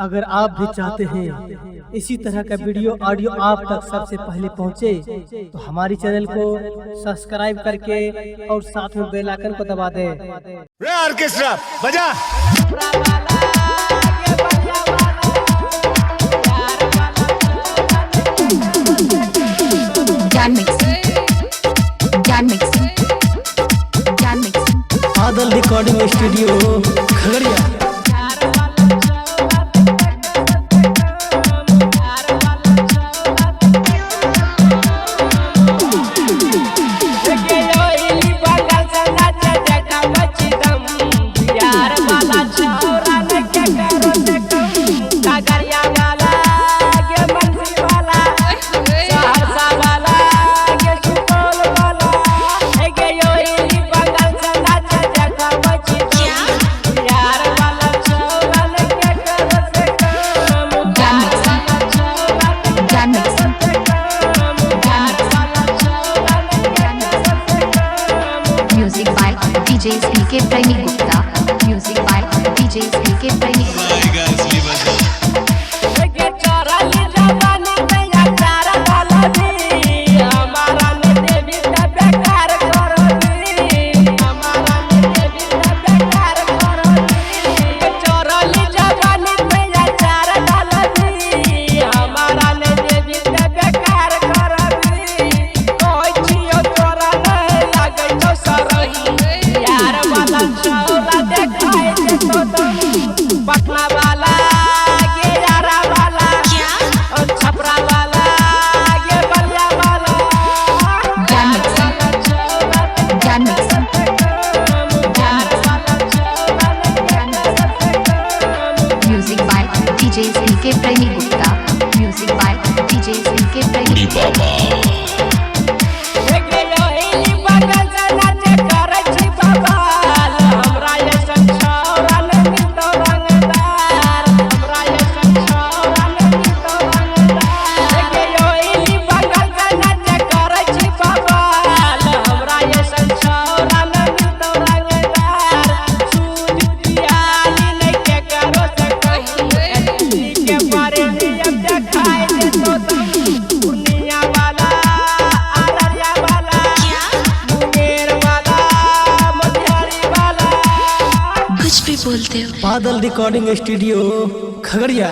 अगर आप भी चाहते हैं इसी तरह का वीडियो ऑडियो आप तक सबसे पहले पहुंचे, तो हमारी चैनल को सब्सक्राइब करके और साथ में बेल आइकन को दबा दें। रे ऑर्केस्ट्रा बजा। Badal recording studio Khagaria. Music by DJ SPK Premi Gupta. Music by DJ SPK Premi Gupta. Patna वाला ये यारा वाला और छपरा वाला ये बलिया वाला। Music by DJ SPK Premi Gupta. Music by DJ SPK Premi Gupta. Badal recording studio Khagaria.